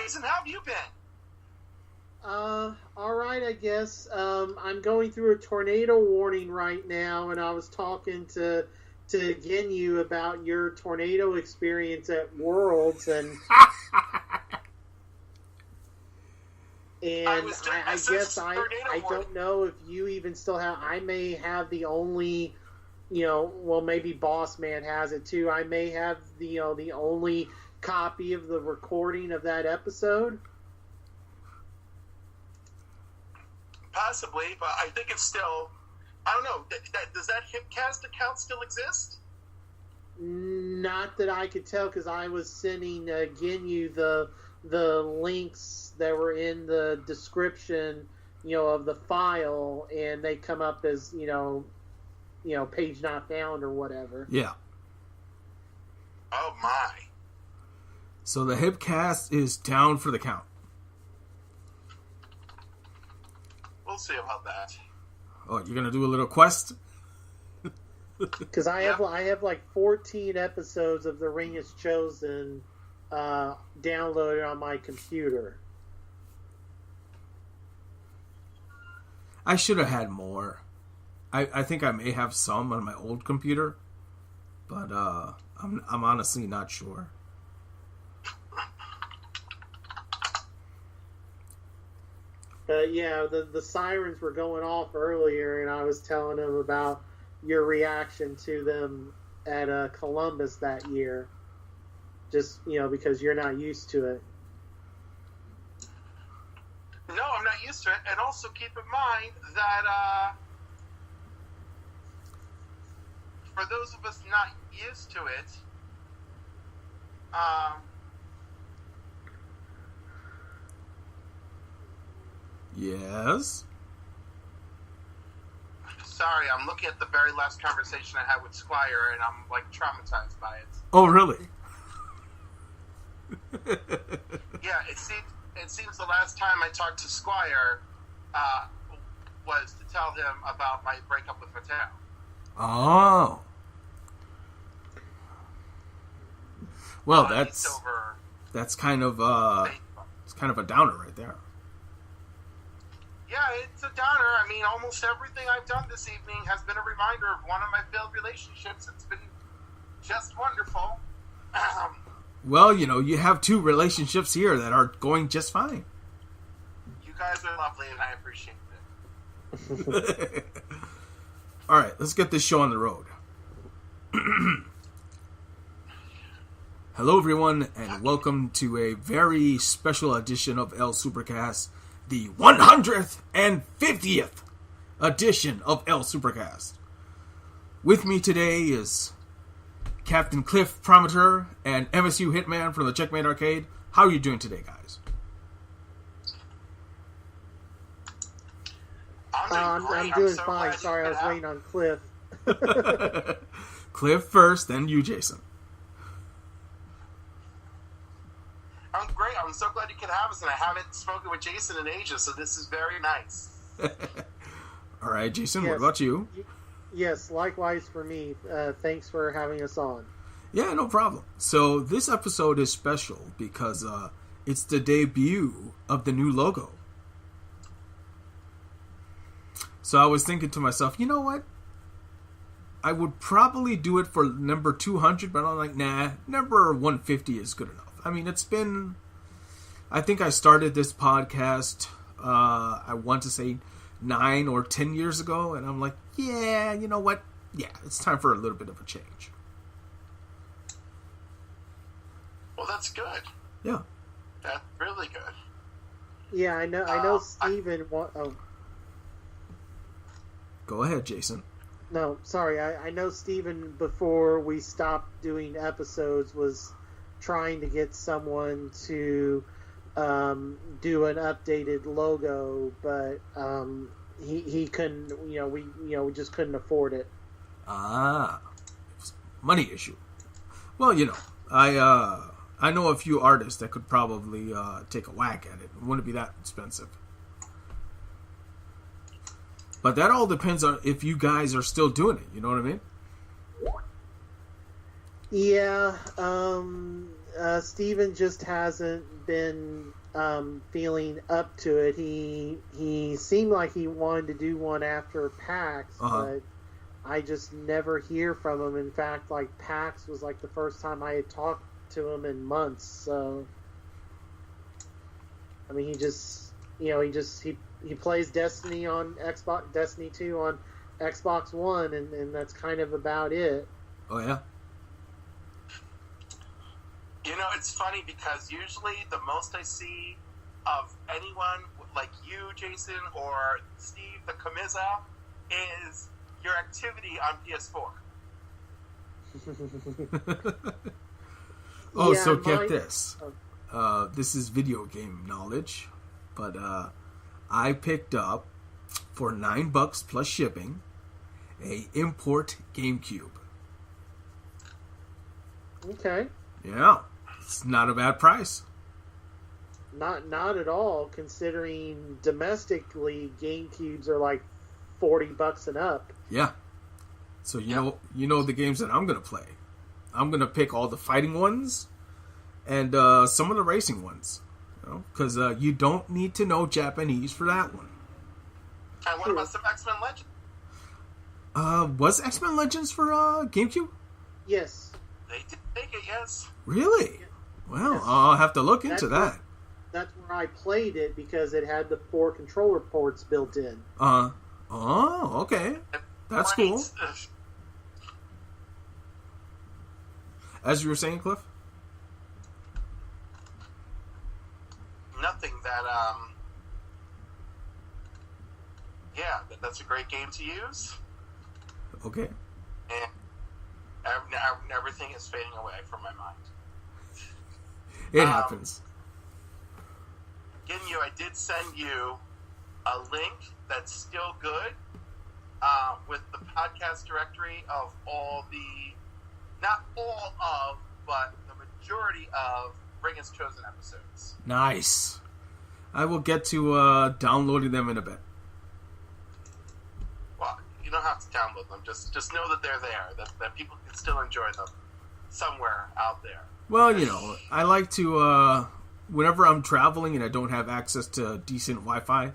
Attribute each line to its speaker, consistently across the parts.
Speaker 1: Jason, how have you been?
Speaker 2: All right, I guess. I'm going through a tornado warning right now, and I was talking to Ginyu about your tornado experience at Worlds, and I guess I don't know if you even still have. I may have the only, well, maybe Boss Man has it too. I may have the only copy of the recording of that episode.
Speaker 1: Possibly, but I think it's still, I don't know, does that Hipcast account still exist?
Speaker 2: Not that I could tell, because I was sending Ginyu the links that were in the description, of the file, and they come up as, page not found or whatever.
Speaker 3: Yeah.
Speaker 1: Oh my.
Speaker 3: So the Hipcast is down for the count.
Speaker 1: We'll see about that.
Speaker 3: Oh, you're gonna do a little quest?
Speaker 2: Because I have like 14 episodes of The Ring is Chosen downloaded on my computer.
Speaker 3: I should have had more. I think I may have some on my old computer, but I'm honestly not sure.
Speaker 2: Yeah, the sirens were going off earlier, and I was telling him about your reaction to them at Columbus that year. Just, because you're not used to it.
Speaker 1: No, I'm not used to it. And also keep in mind that for those of us not used to it,
Speaker 3: yes?
Speaker 1: Sorry, I'm looking at the very last conversation I had with Squire, and I'm, traumatized by it.
Speaker 3: Oh, really?
Speaker 1: Yeah, it seems the last time I talked to Squire was to tell him about my breakup with Mateo.
Speaker 3: Oh. Well, that's kind of it's kind of a downer right there.
Speaker 1: Yeah, it's a downer. I mean, almost everything I've done this evening has been a reminder of one of my failed relationships. It's been just wonderful.
Speaker 3: Well, you have 2 relationships here that are going just fine.
Speaker 1: You guys are lovely, and I appreciate it.
Speaker 3: All right, let's get this show on the road. Hello, everyone, and welcome to a very special edition of El Supercast, the 100th and 50th edition of El Supercast. With me today is Captain Cliff Prometer and MSU Hitman from the Checkmate Arcade. How are you doing today, guys?
Speaker 2: I'm doing fine. Sorry, I was waiting on Cliff.
Speaker 3: Cliff first, then you, Jason.
Speaker 1: I'm great. I'm so glad you could have us, and I haven't spoken with Jason in ages, so this is very nice.
Speaker 3: All right, Jason,
Speaker 2: yes.
Speaker 3: What about you?
Speaker 2: Yes, likewise for me. Thanks for having us on.
Speaker 3: Yeah, no problem. So this episode is special because it's the debut of the new logo. So I was thinking to myself, you know what? I would probably do it for number 200, but I'm like, nah, number 150 is good enough. I mean, it's been... I think I started this podcast, I want to say 9 or 10 years ago, and I'm like, yeah, you know what? Yeah, it's time for a little bit of a change.
Speaker 1: Well, that's good.
Speaker 3: Yeah.
Speaker 1: That's really good.
Speaker 2: Yeah, I know Steven...
Speaker 3: Go ahead, Jason.
Speaker 2: No, sorry. I know Steven, before we stopped doing episodes, was trying to get someone to do an updated logo, but he couldn't. We just couldn't afford it.
Speaker 3: Ah, money issue. Well, I know a few artists that could probably take a whack at it. It wouldn't be that expensive. But that all depends on if you guys are still doing it. You know what I mean?
Speaker 2: Yeah. Steven just hasn't been feeling up to it. He seemed like he wanted to do one after PAX, but I just never hear from him. In fact, like PAX was like the first time I had talked to him in months. So, I mean, he plays Destiny on Xbox, Destiny 2 on Xbox One, and that's kind of about it.
Speaker 3: Oh yeah.
Speaker 1: You know, it's funny because usually the most I see of anyone like you, Jason, or Steve, the Kamiza, is your activity on PS4.
Speaker 3: Oh, yeah, so get this. This is video game knowledge, but I picked up for $9 plus shipping a import GameCube.
Speaker 2: Okay.
Speaker 3: Yeah, it's not a bad price.
Speaker 2: Not at all, considering domestically GameCubes are like $40 and up.
Speaker 3: Yeah. So you know the games that I'm gonna play. I'm gonna pick all the fighting ones and some of the racing ones, because you don't need to know Japanese for that one.
Speaker 1: And what about some X-Men Legends?
Speaker 3: Was X-Men Legends for GameCube?
Speaker 2: Yes.
Speaker 1: They did make it, yes.
Speaker 3: Really? Well, yes. I'll have to look into that.
Speaker 2: That's where I played it because it had the 4 controller ports built in.
Speaker 3: Oh, okay. That's cool. As you were saying, Cliff?
Speaker 1: Nothing that, yeah, that's a great game to use.
Speaker 3: Okay.
Speaker 1: And everything is fading away from my mind.
Speaker 3: It happens.
Speaker 1: Ginyu, I did send you a link that's still good with the podcast directory of all the, not all of, but the majority of Bring Us Chosen episodes.
Speaker 3: Nice. I will get to downloading them in a bit.
Speaker 1: Well, you don't have to download them. Just know that they're there, that people can still enjoy them somewhere out there.
Speaker 3: Well, I like to, whenever I'm traveling and I don't have access to decent Wi-Fi,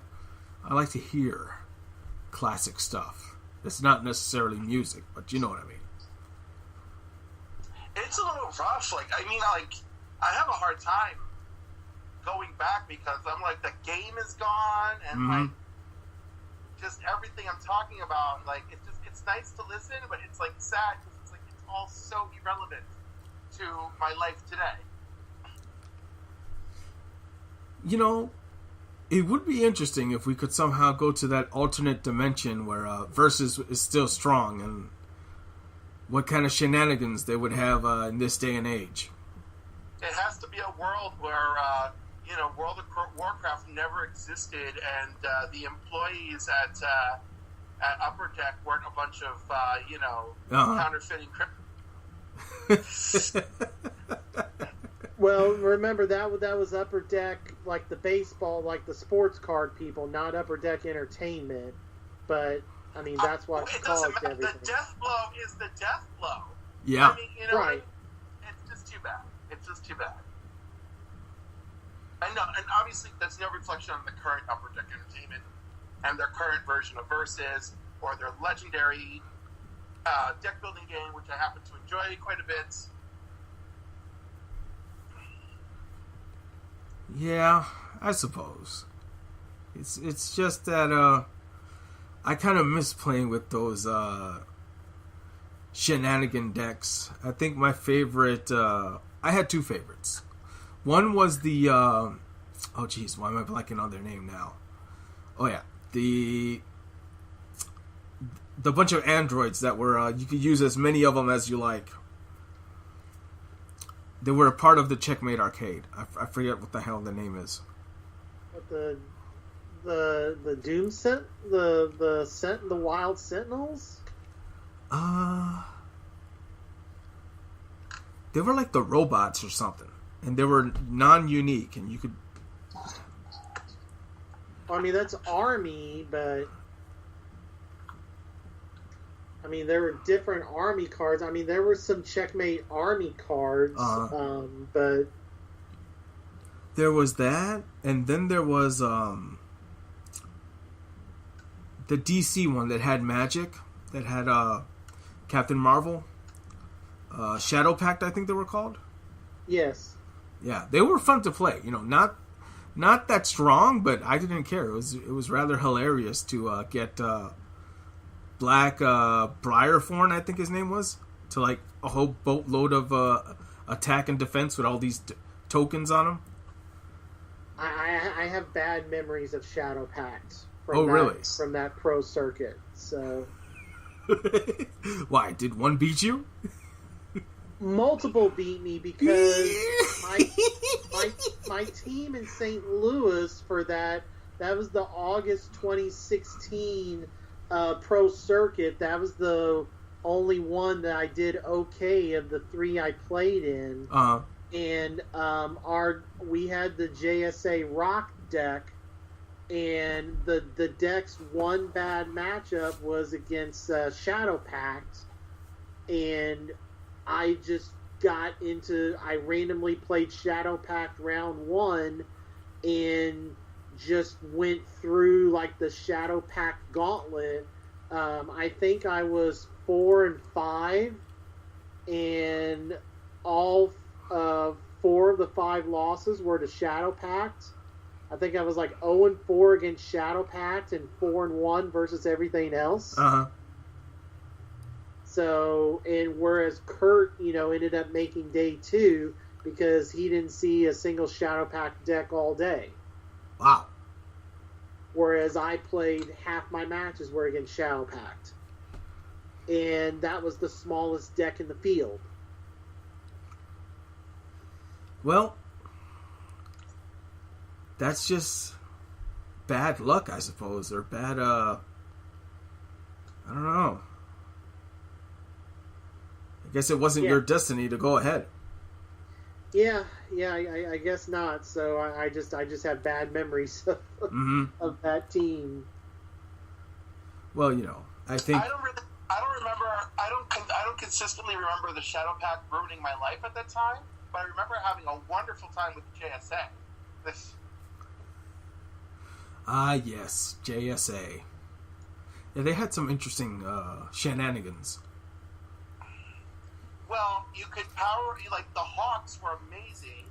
Speaker 3: I like to hear classic stuff. It's not necessarily music, but you know what I mean.
Speaker 1: It's a little rough. I have a hard time going back because I'm like, the game is gone, and just everything I'm talking about, it's nice to listen, but it's sad because it's all so irrelevant to my life today.
Speaker 3: It would be interesting if we could somehow go to that alternate dimension where Versus is still strong, and what kind of shenanigans they would have in this day and age.
Speaker 1: It has to be a world where, World of Warcraft never existed, and the employees at Upper Deck weren't a bunch of, counterfeiting criminals.
Speaker 2: Well, remember that was Upper Deck, like the baseball, like the sports card people, not Upper Deck Entertainment. But I mean, that's what caused everything.
Speaker 1: The death blow is the death blow.
Speaker 3: Yeah.
Speaker 1: I mean,
Speaker 2: right.
Speaker 1: It's just too bad. It's just too bad. And obviously that's no reflection on the current Upper Deck Entertainment and their current version of Versus or their legendary deck building game, which I happen to enjoy quite a bit.
Speaker 3: Yeah, I suppose. It's just that I kind of miss playing with those shenanigan decks. I think my favorite, I had 2 favorites. One was the why am I blanking on their name now? Oh yeah, the bunch of androids that were you could use as many of them as you like. They were a part of the Checkmate arcade. I forget what the hell the name is.
Speaker 2: What, the Doom the Wild Sentinels?
Speaker 3: They were like the robots or something, and they were non-unique, and you could.
Speaker 2: I mean, that's Army, but I mean, there were different Army cards. I mean, there were some Checkmate Army cards, but...
Speaker 3: There was that, and then there was the DC one that had Magic, that had Captain Marvel, Shadow Pact, I think they were called.
Speaker 2: Yes.
Speaker 3: Yeah, they were fun to play. Not that strong, but I didn't care. It was rather hilarious to get Black Briarthorn, I think his name was, to like a whole boatload of attack and defense with all these tokens on them.
Speaker 2: I have bad memories of Shadow Pact.
Speaker 3: Really?
Speaker 2: From that pro circuit. So.
Speaker 3: Why, did one beat you?
Speaker 2: Multiple beat me because my team in St. Louis for that was the August 2016 pro circuit. That was the only one that I did okay of the 3 I played in.
Speaker 3: Uh-huh.
Speaker 2: And we had the JSA Rock deck, and the deck's one bad matchup was against Shadow Pact, and I just I randomly played Shadow Pact round 1 and just went through like the Shadow Pact gauntlet. I think I was 4-5, and all 4 of the 5 losses were to Shadow Pact. I think I was like 0-4 against Shadow Pact and 4-1 versus everything else.
Speaker 3: Uh-huh.
Speaker 2: So, and whereas Kurt, ended up making day 2 because he didn't see a single Shadow Pact deck all day.
Speaker 3: Wow.
Speaker 2: Whereas I played half my matches were against Shadow Pact. And that was the smallest deck in the field.
Speaker 3: Well, that's just bad luck, I suppose, or bad, I don't know. I guess it wasn't your destiny to go ahead.
Speaker 2: Yeah, I guess not. So I just have bad memories of that team.
Speaker 3: Well, I think
Speaker 1: I don't remember. I don't consistently remember the Shadow Pact ruining my life at that time. But I remember having a wonderful time with JSA.
Speaker 3: Yes, JSA. Yeah, they had some interesting shenanigans.
Speaker 1: Well, you could power, like, the Hawks were amazing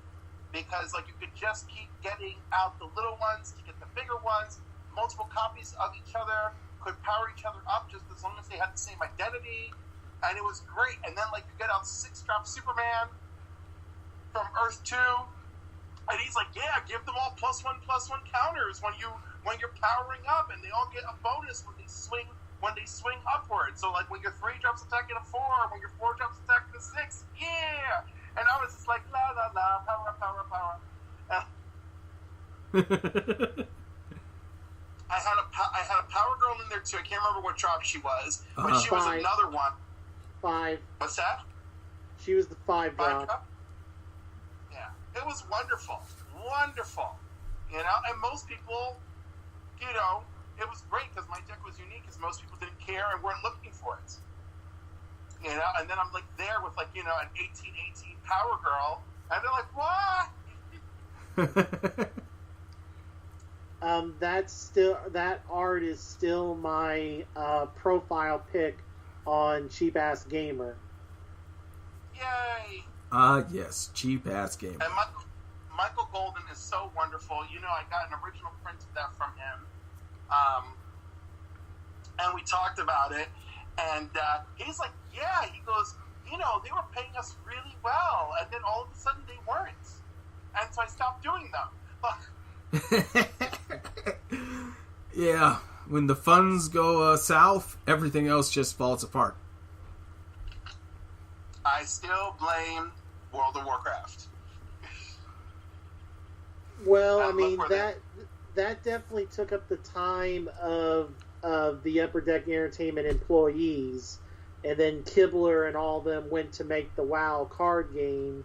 Speaker 1: because, like, you could just keep getting out the little ones to get the bigger ones. Multiple copies of each other could power each other up just as long as they had the same identity. And it was great. And then, like, you get out 6-drop Superman from Earth 2, and he's like, yeah, give them all +1/+1 counters when you're powering up, and they all get a bonus when they swing upwards. So like when your 3 drops attacking a 4, when your 4 drops attacking a 6, yeah. And I was just like, la la la, power. I had a power girl in there too. I can't remember what drop she was, but she was another one.
Speaker 2: 5.
Speaker 1: What's that?
Speaker 2: She was the 5 drop.
Speaker 1: Yeah, it was wonderful. And most people, it was great because my deck was unique because most people didn't care and weren't looking for it. And then I'm like there with like, an 1818 Power Girl, and they're like, what?
Speaker 2: That art is still my profile pic on Cheap Ass Gamer.
Speaker 1: Yay!
Speaker 3: Yes, Cheap Ass Gamer.
Speaker 1: And Michael Golden is so wonderful. I got an original print of that from him. And we talked about it, and he's like, yeah, he goes, they were paying us really well, and then all of a sudden they weren't. And so I stopped doing them.
Speaker 3: Yeah, when the funds go south, everything else just falls apart.
Speaker 1: I still blame World of Warcraft.
Speaker 2: Well, I mean, that definitely took up the time of the Upper Deck Entertainment employees, and then Kibler and all of them went to make the WoW card game,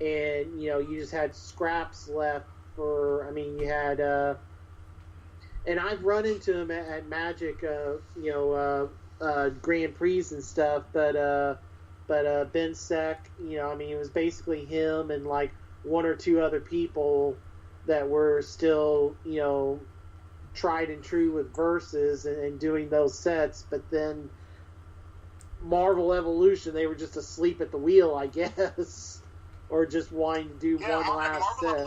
Speaker 2: and, you just had scraps left for, you had, and I've run into them at Magic, Grand Prix and stuff, but Ben Sec, it was basically him and, like, 1 or 2 other people that were still, tried and true with Versus and doing those sets, but then Marvel Evolution, they were just asleep at the wheel, I guess, or just wanting to do one last set.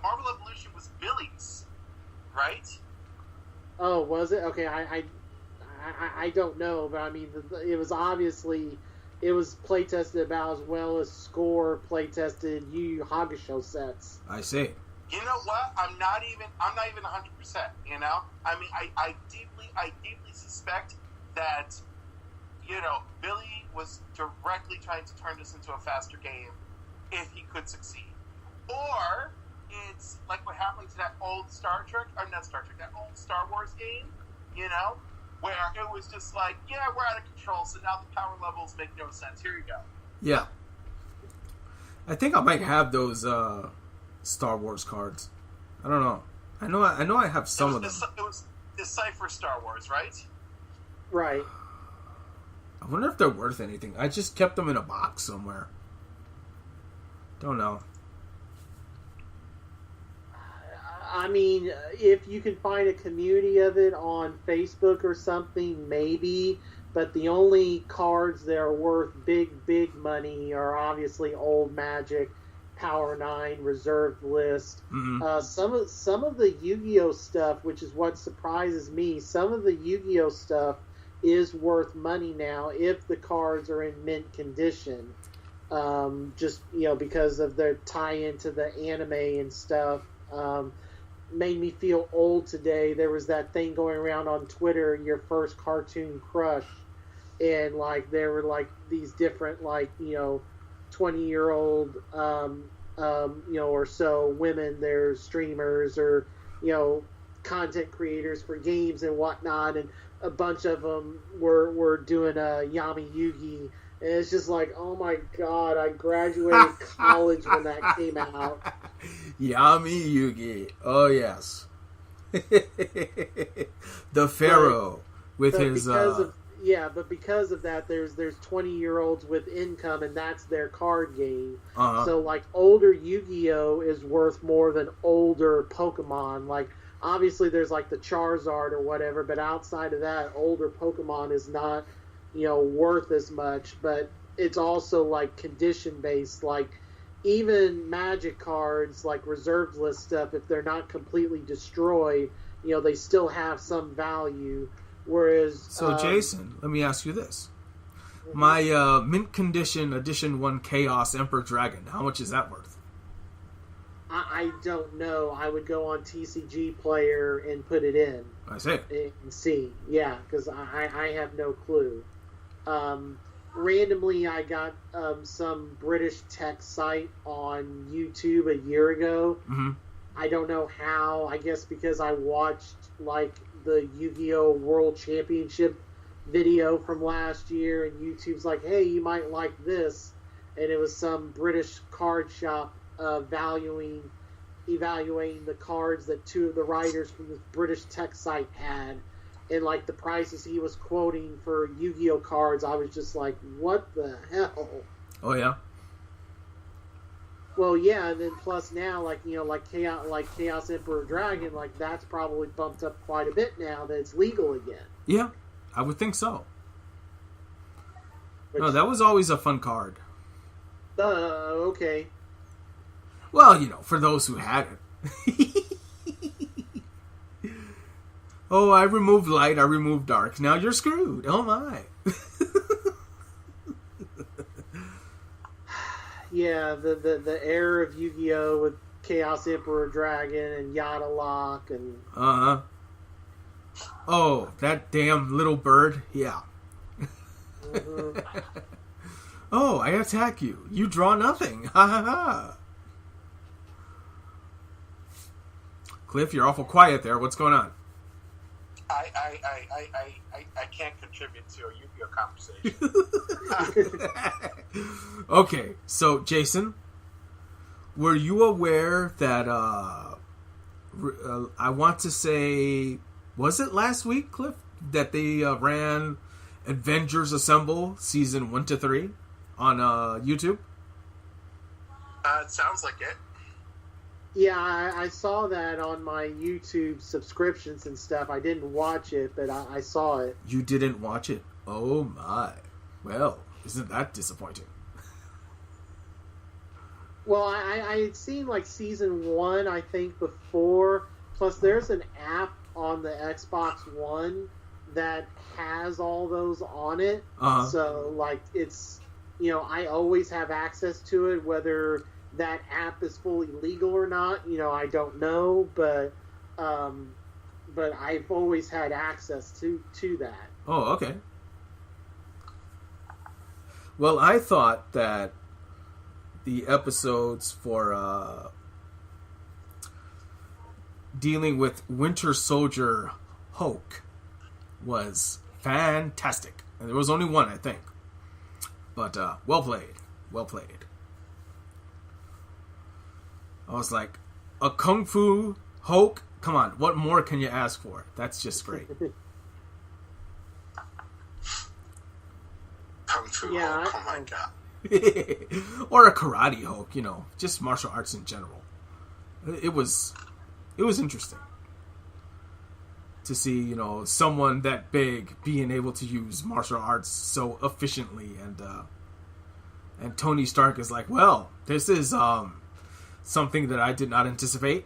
Speaker 1: Marvel Evolution was Billy's, right?
Speaker 2: Oh, was it? Okay, I don't know, but I mean, it was obviously, it was playtested about as well as Score playtested Yu Yu Hakusho sets.
Speaker 3: I see.
Speaker 1: You know what? I'm not even 100%. You know, I mean, I deeply suspect that, Billy was directly trying to turn this into a faster game if he could succeed, or it's like what happened to that old that old Star Wars game, where it was just like, yeah, we're out of control, so now the power levels make no sense. Here you go.
Speaker 3: Yeah. I think I might have those Star Wars cards. I don't know. I know I have some of them.
Speaker 1: It was Decipher Star Wars, right?
Speaker 2: Right.
Speaker 3: I wonder if they're worth anything. I just kept them in a box somewhere. Don't know.
Speaker 2: I mean, if you can find a community of it on Facebook or something, maybe. But the only cards that are worth big money are obviously Old Magic, Power 9, Reserved List.
Speaker 3: Mm-hmm.
Speaker 2: Some of the Yu-Gi-Oh stuff, which is what surprises me, some of the Yu-Gi-Oh stuff is worth money now if the cards are in mint condition. Just, because of their tie-in to the anime and stuff. Made me feel old today. There was that thing going around on Twitter, your first cartoon crush, and there were these different 20-year-old or so women, they're streamers or content creators for games and whatnot, and a bunch of them were doing a Yami Yugi. And it's just like, oh my god, I graduated college when that came out.
Speaker 3: Yami Yugi. Oh, yes. The Pharaoh with his...
Speaker 2: but because of that, there's 20-year-olds with income, and that's their card game.
Speaker 3: Uh-huh.
Speaker 2: So, older Yu-Gi-Oh! Is worth more than older Pokemon. Obviously, there's, the Charizard or whatever, but outside of that, older Pokemon is not... worth as much, but it's also condition based. Even Magic cards, reserved list stuff, if they're not completely destroyed, they still have some value. Whereas,
Speaker 3: so Jason, let me ask you this: my mint condition edition 1 Chaos Emperor Dragon, how much is that worth?
Speaker 2: I don't know. I would go on TCG Player and put it in.
Speaker 3: I see.
Speaker 2: And see, yeah, because I have no clue. Randomly, I got some British tech site on YouTube a year ago.
Speaker 3: Mm-hmm.
Speaker 2: I don't know how. I guess because I watched the Yu-Gi-Oh! World Championship video from last year, and YouTube's like, "Hey, you might like this," and it was some British card shop evaluating the cards that two of the writers from this British tech site had. And the prices he was quoting for Yu-Gi-Oh cards, I was just like, what the hell?
Speaker 3: Oh yeah.
Speaker 2: Well, yeah, and then plus now, Chaos Emperor Dragon, that's probably bumped up quite a bit now that it's legal again.
Speaker 3: Yeah, I would think so. No, that was always a fun card.
Speaker 2: Okay.
Speaker 3: Well, for those who had it. Oh, I removed light, I removed dark. Now you're screwed. Oh, my.
Speaker 2: Yeah, the era of Yu-Gi-Oh! With Chaos Emperor Dragon and Yada Lock and...
Speaker 3: Uh-huh. Oh, that damn little bird. Yeah.
Speaker 2: Mm-hmm.
Speaker 3: Oh, I attack you. You draw nothing. Ha ha ha. Cliff, you're awful quiet there. What's going on?
Speaker 1: I can't contribute to a Yu-Gi-Oh conversation.
Speaker 3: Okay, so Jason, were you aware that I want to say, was it last week, Cliff, that they ran Avengers Assemble season 1 to 3 on YouTube?
Speaker 1: It sounds like it.
Speaker 2: Yeah, I saw that on my YouTube subscriptions and stuff. I didn't watch it, but I saw it.
Speaker 3: You didn't watch it? Oh my. Well, isn't that disappointing?
Speaker 2: Well, I had seen like season 1, I think, before. Plus, there's an app on the Xbox One that has all those on it.
Speaker 3: Uh-huh.
Speaker 2: So, like, it's, you know, I always have access to it. Whether that app is fully legal or not, you know, I don't know. But I've always had access to that.
Speaker 3: Oh, okay. Well, I thought that the episodes for dealing with Winter Soldier Hulk was fantastic. And there was only one, I think. But well played. Well played. I was like, a Kung Fu Hulk? Come on, what more can you ask for? That's just great.
Speaker 1: Kung Fu Hulk, oh my god.
Speaker 3: Or a Karate Hulk, you know, just martial arts in general. It was interesting to see, you know, someone that big being able to use martial arts so efficiently, and Tony Stark is like, well, this is something that I did not anticipate.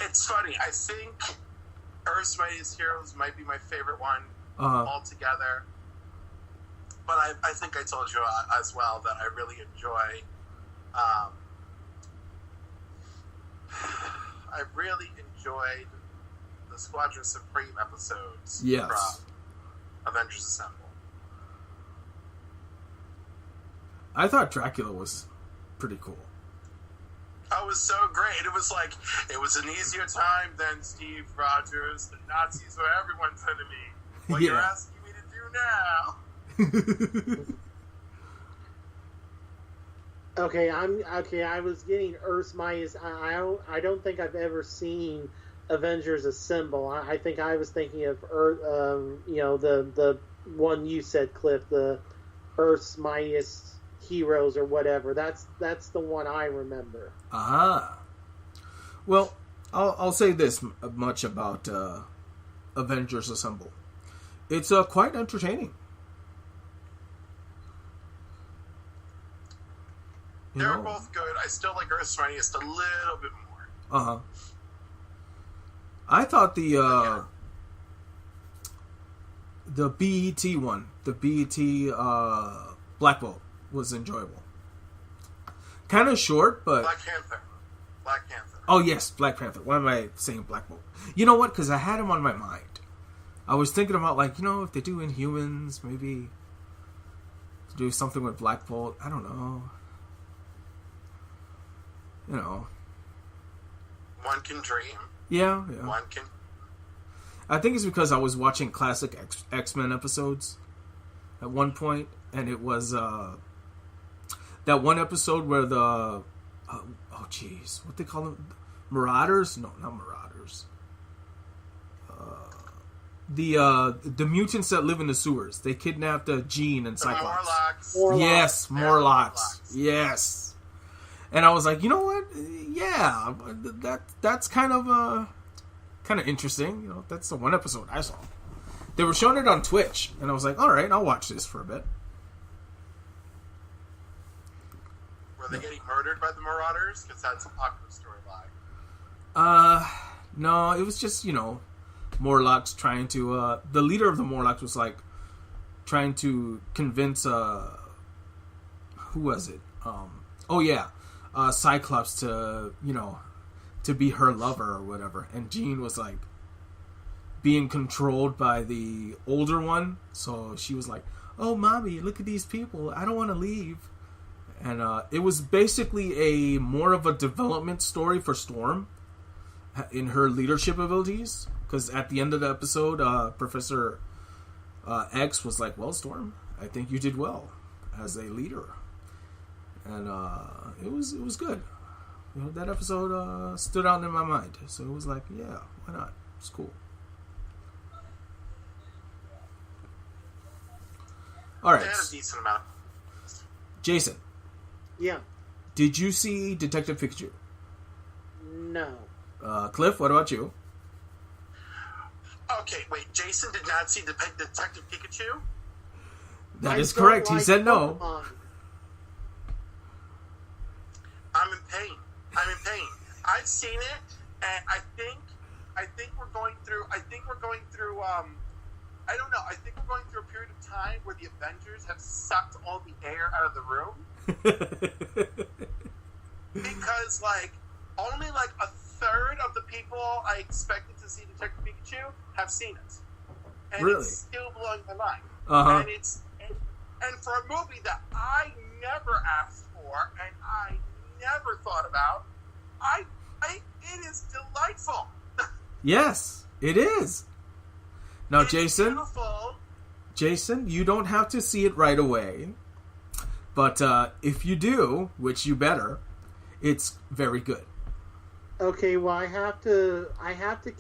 Speaker 1: It's funny. I think Earth's Mightiest Heroes might be my favorite one altogether. But I think I told you as well that I really enjoy. I really enjoyed the Squadron Supreme episodes from Avengers Assemble.
Speaker 3: I thought Dracula was pretty cool.
Speaker 1: That was so great. It was like, it was an easier time than Steve Rogers. The Nazis were everyone's enemy. What you're asking me to do now.
Speaker 2: Okay, I was getting Earth's Mightiest. I don't think I've ever seen Avengers Assemble. I think I was thinking of Earth. You know, the one you said, Cliff, the Earth's Mightiest Heroes or whatever. That's the one I remember.
Speaker 3: Well, I'll say this much about Avengers Assemble. It's quite entertaining.
Speaker 1: They're both good. I still like Earth's Mightiest a little bit more.
Speaker 3: I thought the BET one, the BET Black Bolt, was enjoyable. Kind of short, but
Speaker 1: Black Panther.
Speaker 3: Oh yes, Black Panther. Why am I saying Black Bolt? You know what? Because I had him on my mind. I was thinking about, like, you know, if they do Inhumans, maybe do something with Black Bolt. I don't know. You know.
Speaker 1: One can dream.
Speaker 3: Yeah.
Speaker 1: One can.
Speaker 3: I think it's because I was watching classic X-Men episodes at one point, and it was that one episode where the what they call them? Marauders? No, not Marauders. The mutants that live in the sewers. They kidnapped Jean and Cyclops.
Speaker 1: Morlocks.
Speaker 3: Morlocks. Yes. And I was like, you know what? Yeah, that's kind of interesting. You know, that's the one episode I saw. They were showing it on Twitch, and I was like, all right, I'll watch this for a bit.
Speaker 1: Were they getting murdered by the Marauders? Because that's a popular storyline.
Speaker 3: No, it was just, you know, Morlocks trying to, the leader of the Morlocks was like trying to convince, who was it? Cyclops to, you know, to be her lover or whatever. And Jean was like being controlled by the older one. So she was like, oh, mommy, look at these people. I don't want to leave. And it was basically more of a development story for Storm in her leadership abilities. Because at the end of the episode, Professor X was like, well, Storm, I think you did well as a leader. And it was good. You know, that episode stood out in my mind. So it was like, yeah, why not? It's cool. All right.
Speaker 1: They had a decent amount.
Speaker 3: Jason.
Speaker 2: Yeah.
Speaker 3: Did you see Detective Pikachu?
Speaker 2: No.
Speaker 3: Cliff, what about you?
Speaker 1: Okay, wait. Jason did not see Detective Pikachu?
Speaker 3: That is correct. He said no.
Speaker 2: Pokemon.
Speaker 1: I'm in pain. I've seen it, and I think we're going through. I don't know. I think we're going through a period of time where the Avengers have sucked all the air out of the room. Because, like, only like a third of the people I expected to see Detective Pikachu have seen it. And
Speaker 3: Really?
Speaker 1: It's still blowing my mind.
Speaker 3: Uh-huh.
Speaker 1: And for a movie that I never asked for and I never thought about, it is delightful.
Speaker 3: Yes, it is. Now,
Speaker 1: It's
Speaker 3: Jason,
Speaker 1: beautiful.
Speaker 3: you don't have to see it right away. But if you do, which you better, it's very good.
Speaker 2: Okay, well, I have to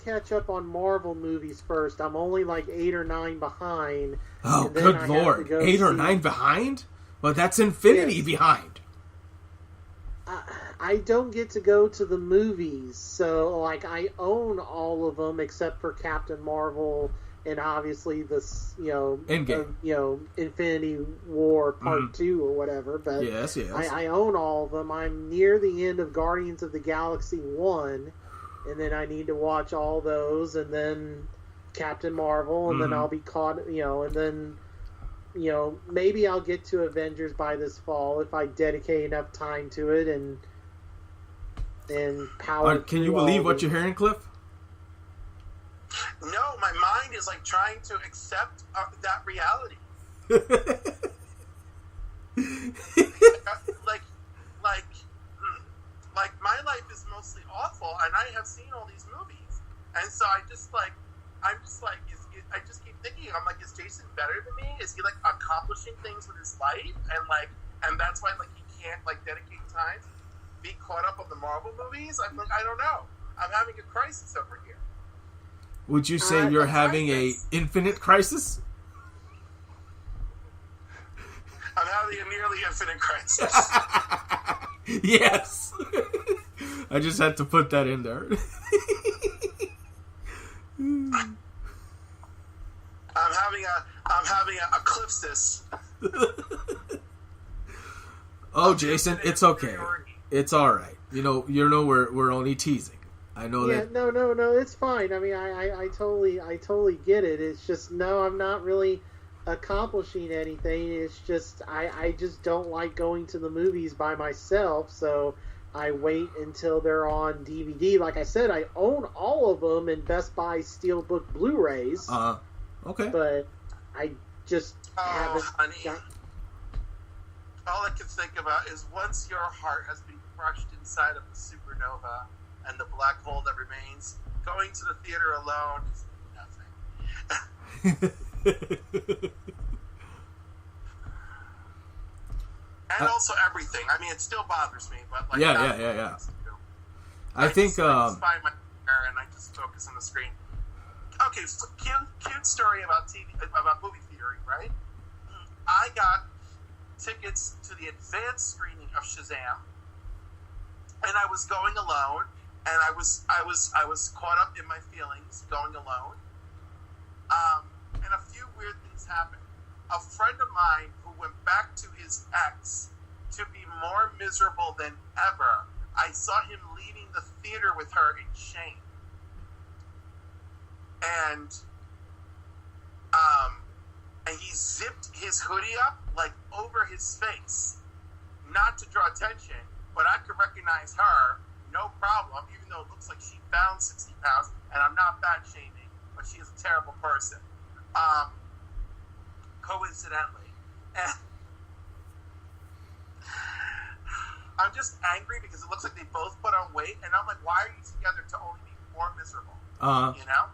Speaker 2: catch up on Marvel movies first. I'm only like 8 or 9 behind.
Speaker 3: Oh,
Speaker 2: and then I
Speaker 3: good
Speaker 2: have
Speaker 3: Lord.
Speaker 2: to go
Speaker 3: 8 or
Speaker 2: see-
Speaker 3: 9 behind? Well, that's infinity
Speaker 2: Yes.
Speaker 3: behind.
Speaker 2: I don't get to go to the movies, so like I own all of them except for Captain Marvel and obviously this,
Speaker 3: Endgame.
Speaker 2: Infinity War Part 2 or whatever. But
Speaker 3: Yes.
Speaker 2: I own all of them. I'm near the end of Guardians of the Galaxy 1, and then I need to watch all those, and then Captain Marvel, and then I'll be caught, and then, maybe I'll get to Avengers by this fall if I dedicate enough time to it and power.
Speaker 3: Can you
Speaker 2: through
Speaker 3: believe
Speaker 2: all
Speaker 3: what
Speaker 2: the-
Speaker 3: you're hearing, Cliff?
Speaker 1: No, my mind is like trying to accept that reality. like my life is mostly awful, and I have seen all these movies, and so I just keep thinking, I'm like, is Jason better than me? Is he like accomplishing things with his life, and that's why like he can't like dedicate time to be caught up on the Marvel movies? I'm like, I don't know. I'm having a crisis over here.
Speaker 3: Would you say you're having a infinite crisis?
Speaker 1: I'm having a nearly infinite crisis.
Speaker 3: Yes. I just had to put that in there.
Speaker 1: I'm having a eclipsis.
Speaker 3: Oh, Jason, it's okay. It's all right. We're only teasing. I know that.
Speaker 2: No, it's fine. I mean, I totally get it. It's just, no, I'm not really accomplishing anything. It's just, I just don't like going to the movies by myself, so I wait until they're on DVD. Like I said, I own all of them in Best Buy Steelbook Blu-rays.
Speaker 3: Okay.
Speaker 2: But I just haven't
Speaker 1: honey.
Speaker 2: got...
Speaker 1: All I can think about is once your heart has been crushed inside of the supernova and the black hole that remains, going to the theater alone is nothing. And also everything. I mean, it still bothers me, but like,
Speaker 3: yeah. I think
Speaker 1: I just find my chair and I just focus on the screen. Okay, so cute story about movie theory, right? I got tickets to the advanced screening of Shazam, and I was going alone, and I was caught up in my feelings going alone. And a few weird things happened. A friend of mine who went back to his ex to be more miserable than ever, I saw him leaving the theater with her in shame. And he zipped his hoodie up like over his face, not to draw attention, but I could recognize her, no problem, even though it looks like she found 60 pounds, and I'm not fat shaming, but she is a terrible person. Coincidentally. And I'm just angry because it looks like they both put on weight, and I'm like, why are you together to only be more miserable? You know?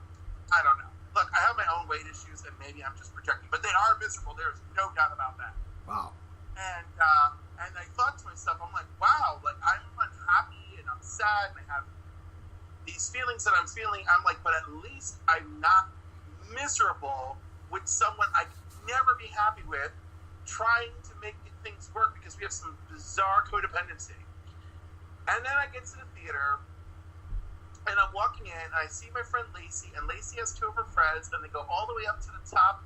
Speaker 1: I don't know. Look, I have my own weight issues, and maybe I'm just projecting, but they are miserable. There's no doubt about that.
Speaker 3: Wow.
Speaker 1: And I thought to myself, I'm like, wow, like I'm unhappy and I'm sad and I have these feelings that I'm feeling. I'm like, but at least I'm not miserable with someone I could never be happy with, trying to make things work because we have some bizarre codependency. And then I get to the theater, and I'm walking in, and I see my friend Lacey, and Lacey has two of her friends, and they go all the way up to the top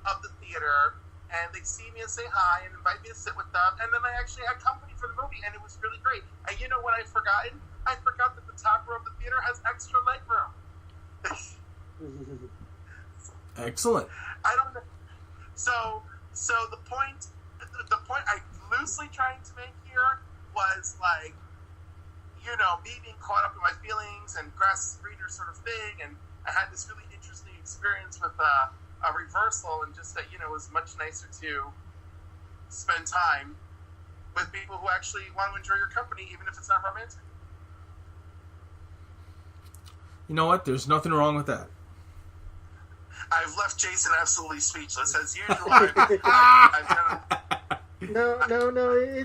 Speaker 1: of the theater, and they see me and say hi, and invite me to sit with them, and then I actually had company for the movie, and it was really great. And you know what I've forgotten? I forgot that the top row of the theater has extra leg room.
Speaker 3: Excellent.
Speaker 1: I don't know. So the point I'm loosely trying to make here was like, you know, me being caught up in my feelings and grass is greener sort of thing, and I had this really interesting experience with a reversal, and just that, you know, it was much nicer to spend time with people who actually want to enjoy your company, even if it's not romantic.
Speaker 3: You know what? There's nothing wrong with that.
Speaker 1: I've left Jason absolutely speechless, as usual.
Speaker 2: No,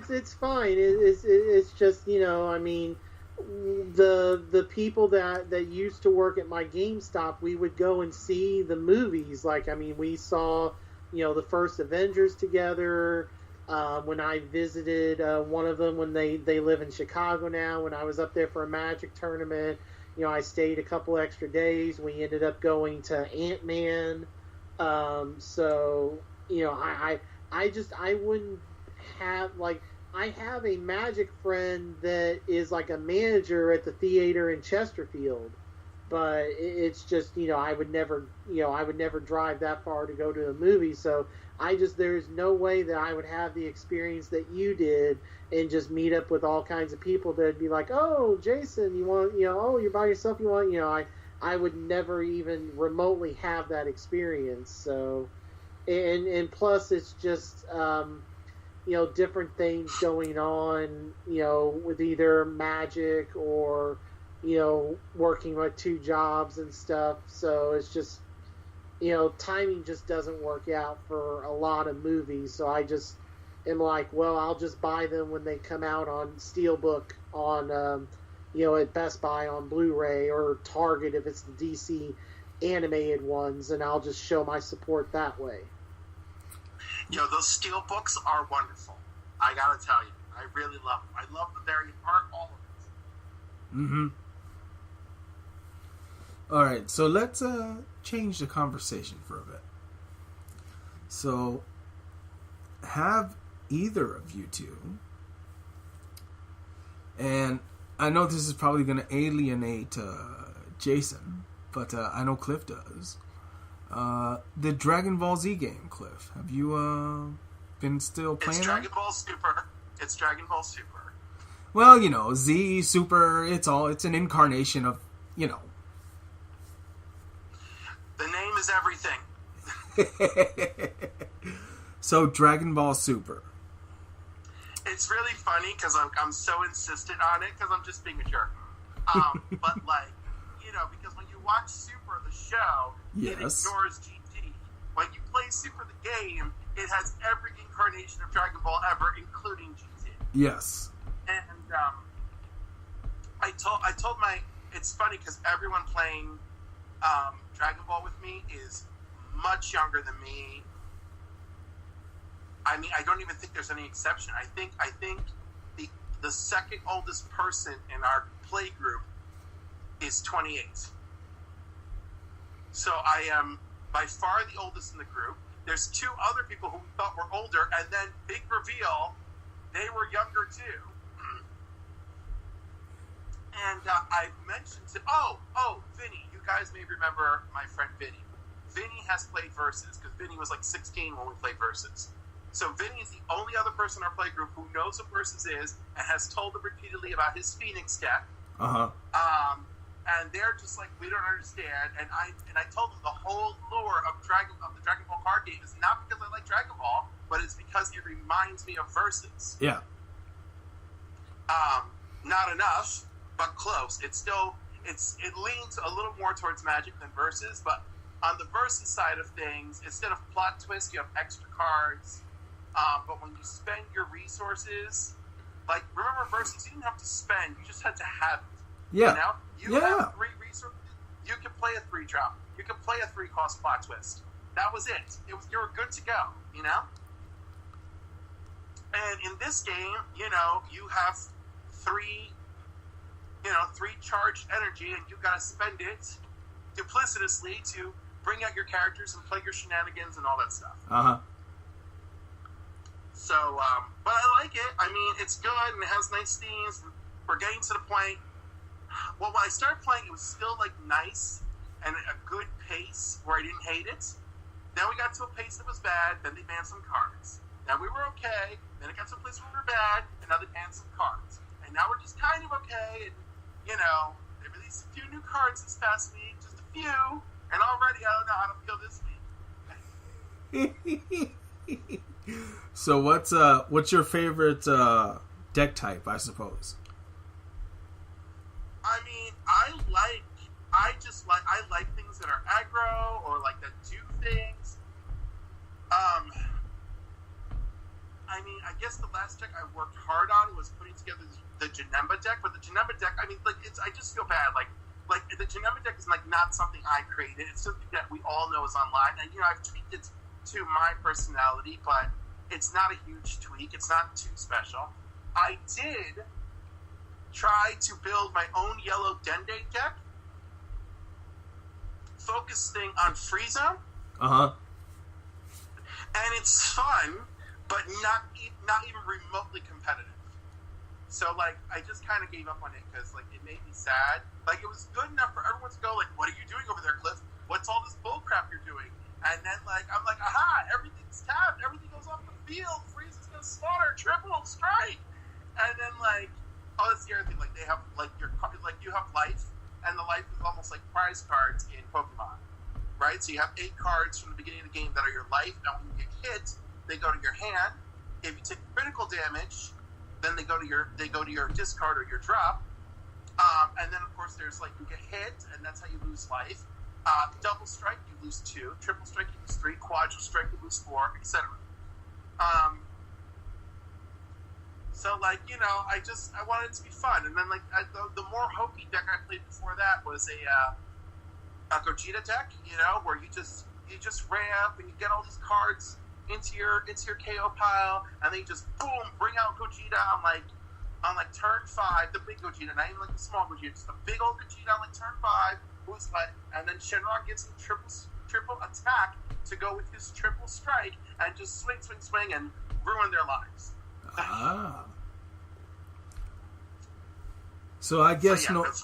Speaker 2: it's fine. It's just, you know, I mean, the people that used to work at my GameStop, we would go and see the movies. Like, I mean, we saw, you know, the first Avengers together. When I visited one of them when they live in Chicago now, when I was up there for a Magic tournament, you know, I stayed a couple extra days. We ended up going to Ant-Man. So, you know, I wouldn't have, like, I have a Magic friend that is like a manager at the theater in Chesterfield, but it's just, you know, I would never drive that far to go to a movie. So there's no way that I would have the experience that you did and just meet up with all kinds of people that'd be like, oh, Jason, you want, you know, oh, you're by yourself, you want, you know, I would never even remotely have that experience. So, and plus it's just, you know, different things going on, you know, with either Magic or, you know, working like 2 jobs and stuff. So it's just, you know, timing just doesn't work out for a lot of movies. So I just am like, well, I'll just buy them when they come out on Steelbook on, you know, at Best Buy on Blu-ray, or Target if it's the DC animated ones, and I'll just show my support that way.
Speaker 1: You know, those Steelbooks are wonderful. I gotta tell you, I really love them. I love the variant art, all of it.
Speaker 3: Mm-hmm. All right, so let's change the conversation for a bit. So, have either of you two, and I know this is probably going to alienate Jason, but I know Cliff does. The Dragon Ball Z game, Cliff. Have you been still playing
Speaker 1: It's Dragon Ball Super. It's Dragon Ball Super.
Speaker 3: Well, you know, Z, Super, it's an incarnation of, you know.
Speaker 1: The name is everything.
Speaker 3: So, Dragon Ball Super.
Speaker 1: It's really funny because I'm so insistent on it because I'm just being a jerk. But, like, you know, because when you watch Super, the show,
Speaker 3: yes,
Speaker 1: it ignores GT. When you play Super, the game, it has every incarnation of Dragon Ball ever, including GT.
Speaker 3: Yes.
Speaker 1: And I told my, it's funny because everyone playing Dragon Ball with me is much younger than me. I mean, I don't even think there's any exception. I think the second oldest person in our play group is 28. So I am by far the oldest in the group. There's 2 other people who we thought were older, and then big reveal, they were younger too. And I mentioned to Vinny. You guys may remember my friend Vinny. Vinny has played Versus because Vinny was like 16 when we played Versus. So Vinny is the only other person in our play group who knows what Versus is and has told them repeatedly about his Phoenix deck. And they're just like, we don't understand. And I told them the whole lure of the Dragon Ball card game is not because I like Dragon Ball, but it's because it reminds me of Versus.
Speaker 3: Yeah.
Speaker 1: Not enough, but close. It leans a little more towards Magic than Versus, but on the Versus side of things, instead of plot twist, you have extra cards. But when you spend your resources, like, remember Versus, you didn't have to spend, you just had to have it.
Speaker 3: Yeah.
Speaker 1: You know? You have 3 resources, you can play a 3-drop. You can play a 3-cost plot twist. That was it. You were good to go, you know? And in this game, you have three charged energy, and you got to spend it duplicitously to bring out your characters and play your shenanigans and all that stuff. So, but I like it. I mean, it's good and it has nice themes. We're getting to the point. Well, when I started playing, it was still like nice and a good pace where I didn't hate it. Then we got to a pace that was bad. Then they banned some cards. Now we were okay. Then it got to a place where we were bad, and now they banned some cards. And now we're just kind of okay. And they released a few new cards this past week, just a few. And already, I don't know how to feel this week.
Speaker 3: So what's your favorite deck type, I suppose?
Speaker 1: I mean, I like things that are aggro or like that do things. I mean, I guess the last deck I worked hard on was putting together the Janemba deck, but the Janemba deck, I mean, like, I just feel bad, like the Janemba deck is like not something I created. It's something that we all know is online, and I've tweaked it to my personality, but it's not a huge tweak. It's not too special. I did try to build my own yellow Dende deck, focusing on Frieza. And it's fun, but not even remotely competitive. So, like, I just kind of gave up on it because, like, it made me sad. Like, it was good enough for everyone to go, like, what are you doing over there, Cliff? What's all this bullcrap you're doing? And then, like, I'm like, aha, everything's tapped. Everything goes off the field. Frieza's going to slaughter. Triple strike. And then, like, oh, that's the other thing. Like, they have, like, you have life, and the life is almost like prize cards in Pokemon, right? So you have 8 cards from the beginning of the game that are your life. Now, when you get hit, they go to your hand. If you take critical damage, then they go to your discard or your drop. And then, of course, there's, like, you get hit, and that's how you lose life. Double strike, you lose 2. Triple strike, you lose 3. Quadruple strike, you lose 4, etc. So, like, I wanted it to be fun. And then, like, the more hokey deck I played before that was a Gogeta deck, where you just ramp and you get all these cards into your KO pile, and then you just boom, bring out Gogeta on turn 5, the big Gogeta, not even like the small Gogeta, just a big old Gogeta on like turn 5, and then Shenron gets a triple attack to go with his triple strike, and just swing, and ruin their lives.
Speaker 3: So I guess
Speaker 1: that's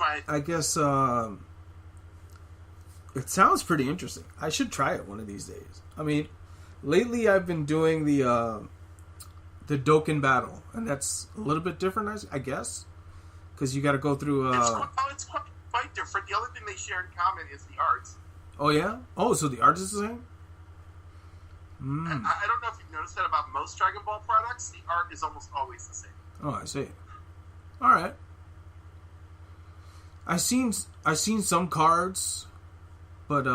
Speaker 3: it sounds pretty interesting. I should try it one of these days. I mean, lately I've been doing the Dokkan battle, and that's a little bit different, I guess, because you got to go through.
Speaker 1: It's quite different. The only thing they share in common is the art.
Speaker 3: Oh yeah. Oh, so the art is the same.
Speaker 1: I don't know if you've noticed that about most Dragon Ball products. The art is almost always the same.
Speaker 3: Oh, I see. All right. I seen some cards, but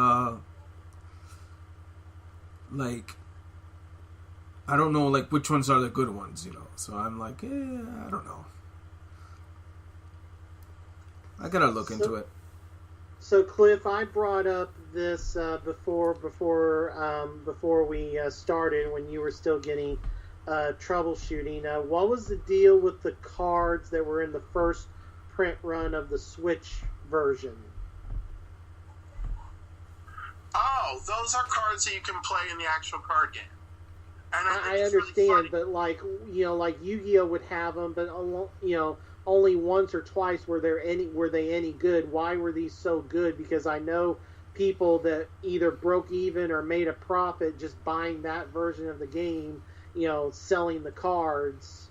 Speaker 3: like, I don't know, like, which ones are the good ones, So I'm like, I don't know. I gotta look into it.
Speaker 2: So, Cliff, I brought up this before we started, when you were still getting troubleshooting. What was the deal with the cards that were in the first print run of the Switch version?
Speaker 1: Oh, those are cards that you can play in the actual card game. And
Speaker 2: I understand, really, but like Yu-Gi-Oh would have them, but only once or twice were they any good. Why were these so good? Because I know people that either broke even or made a profit just buying that version of the game, selling the cards.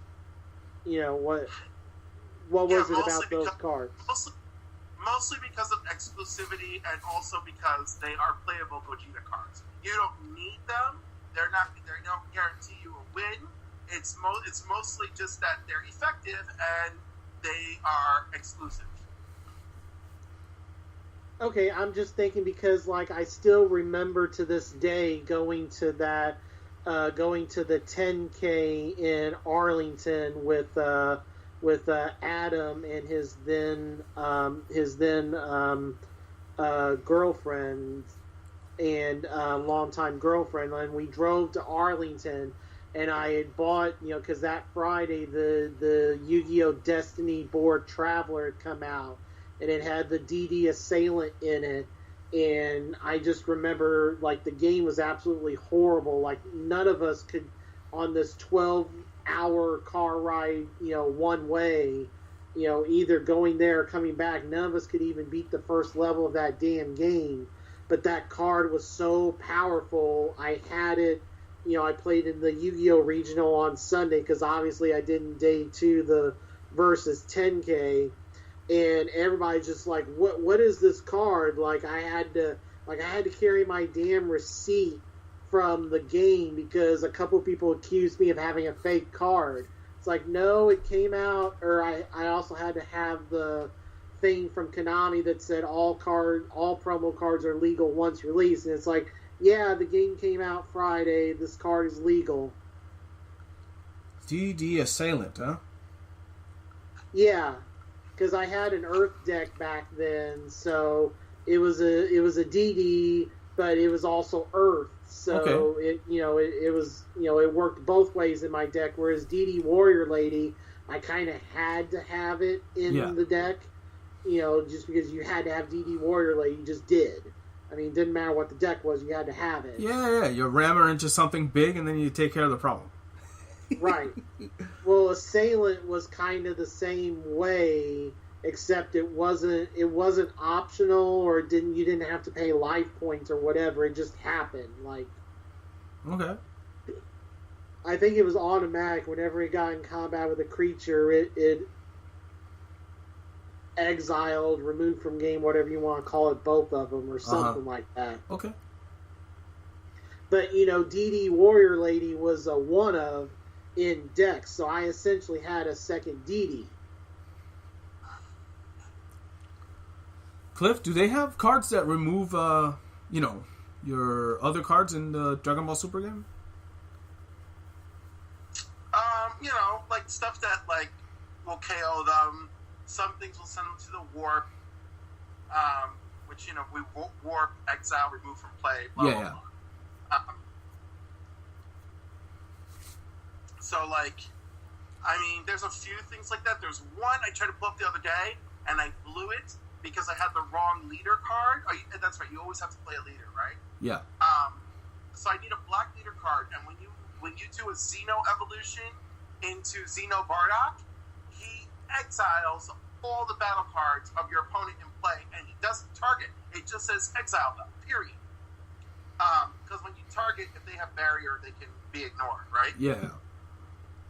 Speaker 2: What was it about those cards?
Speaker 1: Mostly because of exclusivity, and also because they are playable Gogeta cards. You don't need them. They don't guarantee you a win. It's mostly just that they're effective and they are exclusive.
Speaker 2: Okay, I'm just thinking because, like, I still remember to this day going to the 10K in Arlington with Adam and his then girlfriend and longtime girlfriend, and we drove to Arlington, and I had bought, because that Friday the Yu-Gi-Oh! Destiny board Traveler had come out, and it had the DD Assailant in it, and I just remember, like, the game was absolutely horrible. Like, none of us could, on this 12-hour car ride, one way, either going there or coming back, none of us could even beat the first level of that damn game. But that card was so powerful. I had it, I played in the Yu-Gi-Oh! Regional on Sunday, because obviously I did in day 2 the versus 10K, and everybody's just like, what is this card? Like, I had to carry my damn receipt from the game because a couple people accused me of having a fake card. It's like, no, it came out, or I also had to have the thing from Konami that said all promo cards are legal once released, and it's like, yeah, the game came out Friday, this card is legal.
Speaker 3: DD Assailant, huh?
Speaker 2: Yeah, because I had an Earth deck back then, so it was a DD, but it was also Earth. So okay. It worked both ways in my deck. Whereas DD Warrior Lady, I kind of had to have it in the deck, just because you had to have DD Warrior Lady, you just did. I mean, it didn't matter what the deck was, you had to have it.
Speaker 3: Yeah, you ram her into something big, and then you take care of the problem.
Speaker 2: Right. Well, Assailant was kind of the same way, except it wasn't optional, or you didn't have to pay life points or whatever. It just happened. Like,
Speaker 3: okay.
Speaker 2: I think it was automatic. Whenever it got in combat with a creature, it exiled, removed from game, whatever you want to call it, both of them, or something like that.
Speaker 3: Okay.
Speaker 2: But, DD Warrior Lady was a one-of in decks, so I essentially had a second DD.
Speaker 3: Cliff, do they have cards that remove, your other cards in the Dragon Ball Super game?
Speaker 1: Like stuff that, like, will KO them. Some things will send them to the warp, which, we warp, exile, remove from play, blah, blah, blah. So, like, I mean, there's a few things like that. There's one I tried to pull up the other day, and I blew it because I had the wrong leader card. Oh, that's right. You always have to play a leader, right?
Speaker 3: Yeah.
Speaker 1: So I need a black leader card, and when you do a Xeno evolution into Xeno Bardock, he exiles all the battle cards of your opponent in play, and he doesn't target. It just says exile them, period. Because when you target, if they have barrier, they can be ignored, right?
Speaker 3: Yeah.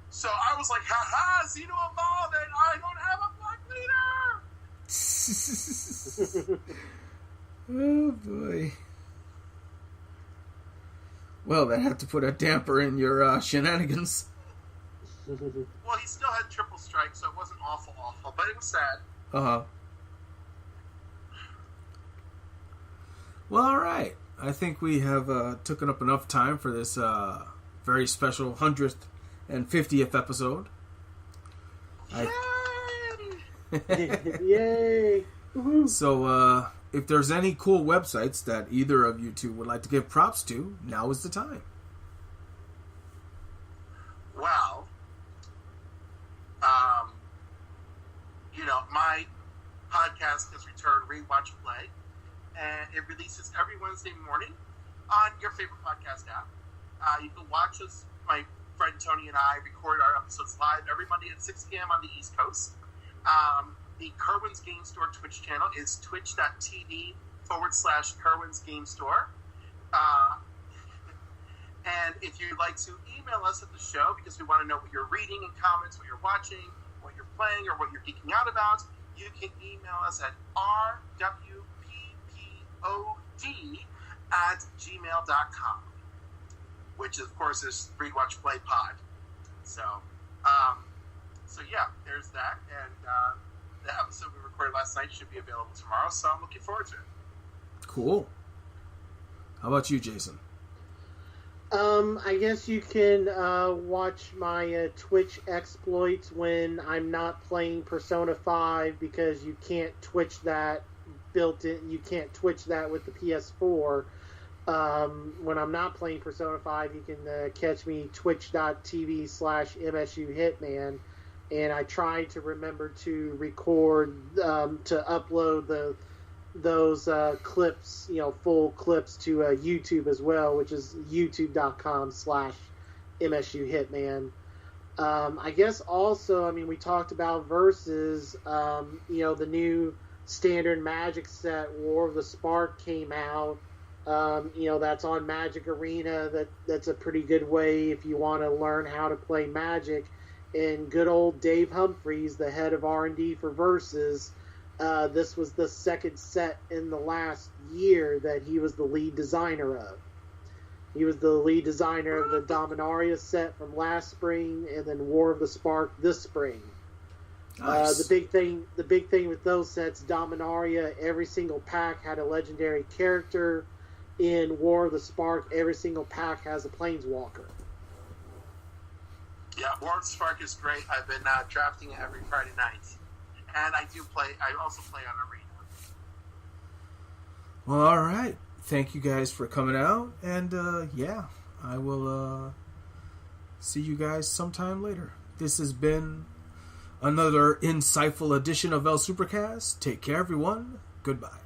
Speaker 1: So I was like, ha-ha, Xeno evolve, and I don't have a black leader!
Speaker 3: Oh, boy. Well, that had to put a damper in your shenanigans.
Speaker 1: Well, he still had triple strike, so it wasn't awful, but it was sad.
Speaker 3: Uh-huh. Well, all right. I think we have taken up enough time for this very special 100th and 50th episode.
Speaker 2: Yay! Yay! Woo-hoo.
Speaker 3: So, if there's any cool websites that either of you two would like to give props to, now is the time.
Speaker 1: Well, my podcast has returned, Rewatch Play, and it releases every Wednesday morning on your favorite podcast app. You can watch us, my friend Tony and I record our episodes live every Monday at 6 p.m. on the East Coast. The Kerwin's Game Store Twitch channel is twitch.tv/Kerwin's Game Store. And if you'd like to email us at the show, because we want to know what you're reading in comments, what you're watching, what you're playing, or what you're geeking out about, you can email us at rwppod@gmail.com, which, of course, is Rewatch Play Pod. So yeah, there's that. And the episode we recorded last night should be available tomorrow, so I'm looking forward to it.
Speaker 3: Cool. How about you, Jason?
Speaker 2: I guess you can watch my Twitch exploits when I'm not playing Persona 5, because you can't Twitch that built in. You can't Twitch that with the PS4. When I'm not playing Persona 5, you can catch me twitch.tv/MSU-Hitman, and I try to remember to record, to upload those clips, full clips to YouTube as well, which is youtube.com/MSU-Hitman. I guess also, we talked about Versus, the new standard Magic set, War of the Spark, came out. That's on Magic Arena. That's a pretty good way if you want to learn how to play Magic. And good old Dave Humphreys, the head of R&D for Versus, this was the second set in the last year that he was the lead designer of. He was the lead designer of the Dominaria set from last spring, and then War of the Spark this spring.
Speaker 3: Nice.
Speaker 2: The big thing with those sets, Dominaria, every single pack had a legendary character. In War of the Spark, every single pack has a Planeswalker.
Speaker 1: Yeah, War of the Spark is great. I've been drafting it every Friday night. And I also play on Arena.
Speaker 3: Well, all right. Thank you guys for coming out. And, I will see you guys sometime later. This has been another insightful edition of El Supercast. Take care, everyone. Goodbye.